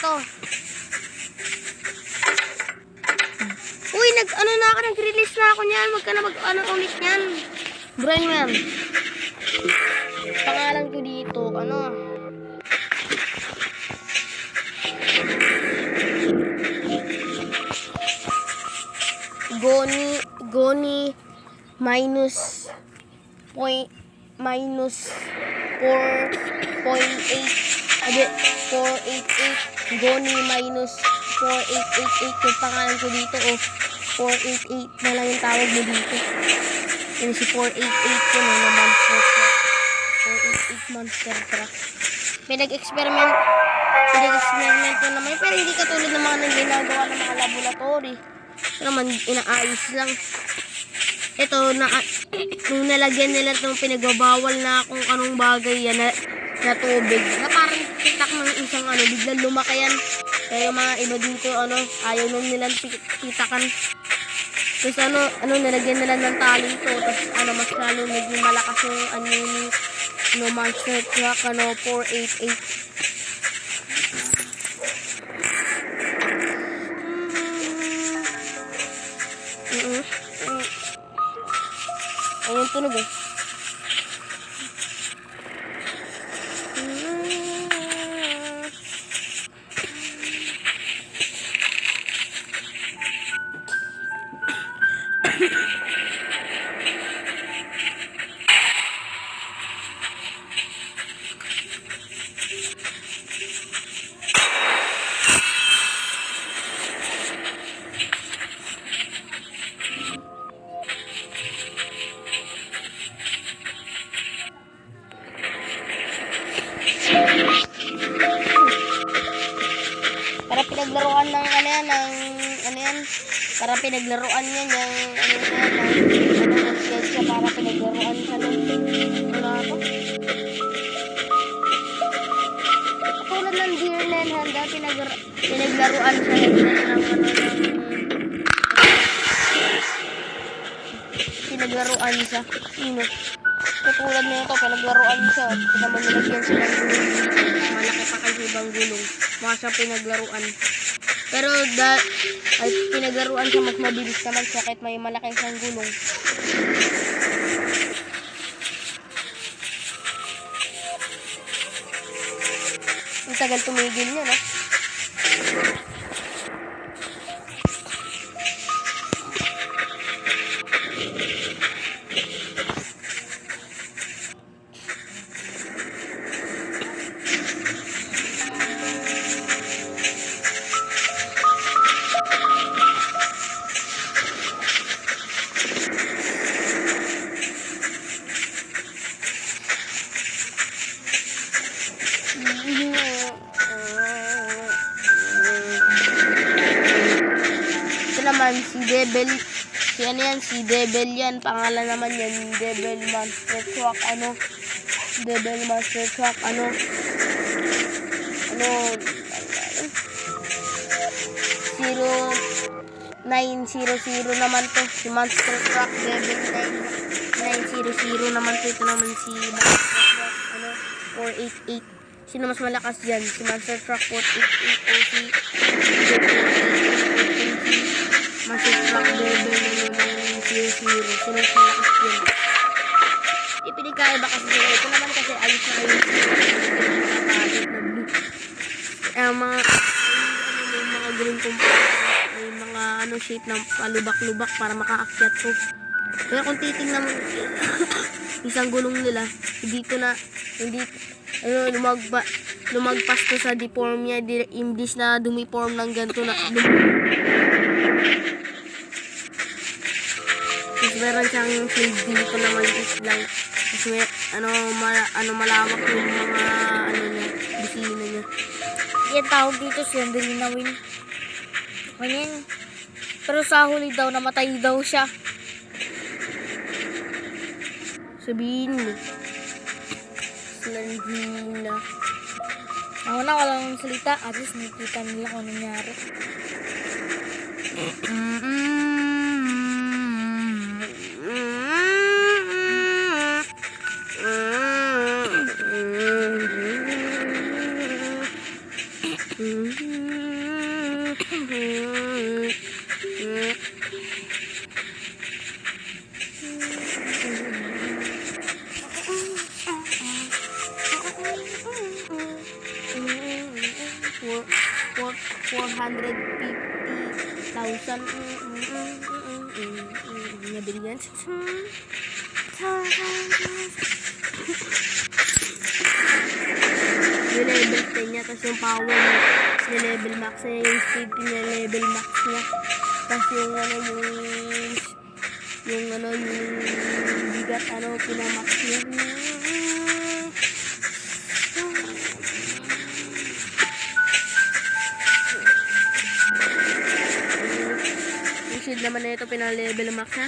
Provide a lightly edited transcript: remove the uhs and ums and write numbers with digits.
to. Uy, nag-release na ako niyan. Wag ka na ulit niyan. Brain mo yan. Pangalan ko dito, Goni minus 4.8 488 Goni minus 4888 yung pangalan ko dito 488 na lang yung tawag mo dito. Yun si 488 yun na monster truck. 488 monster truck. Pinag-experiment ko naman pero hindi katulad ng mga ginagawa ng mga laboratory. Naman inaayos lang. Ito nung nalagyan nila itong pinagbabawal na kung anong bagay yan na tubig na parang titak ng isang biglang lumaki yan. Kaya yung mga iba dito ayaw nung nilang titakan. Tapos nalagyan nila ng tali ito. Tapos mas lalo naging malakas yung monster truck 488. Ayun tunog eh. Para pinaglaruan ng para pinaglaruan yan yung sketch para pinaglaruan sa tulad ng Deerland handa pinaglaruan sa pinaglaruan sa katulad nito pinaglaruan siya naman nilagyan sila malaki pa kasi ibang gulong mga siya pinaglaruan pero pinaglaruan siya mas mabilis naman siya kahit may malaki siyang gulong. Ang tagal tumigil niya no. Naman si Devil si Devil yan pangalan naman yan Devil Monster Truck Devil Monster Truck 0900 naman to si Monster Truck Devil 900 naman to ito naman si Monster Truck 488 sino mas malakas dyan si Monster Truck 488 o si Monster Truck Devil 900 sino mas malakas dyan ipinagkaiba kasi sila ito naman kasi ayos na ayos may mga gulong may mga shape ng palubak-lubak para makaakyat ko pero kung titingnan mo isang gulong nila hindi lumagpas to sa deform niya imbis na dumiform ng ganito na tapos meron siyang shade dito na maliit lang tapos may malawak yung mga niya bisina niya yan tawag dito siya dilinawin ganyan pero sa huli daw namatay daw siya sabihin mo Slandina. Ako na walang salita. At least nakita nila kung nangyari. For 450,000. Nabili yan. Yung level 10 niya, tapos yung power niya, yung level max niya, yung speed niya, level max niya. Tapos yung yung bigat, pinamax niya. Yung shield naman na ito, pinalevel max niya.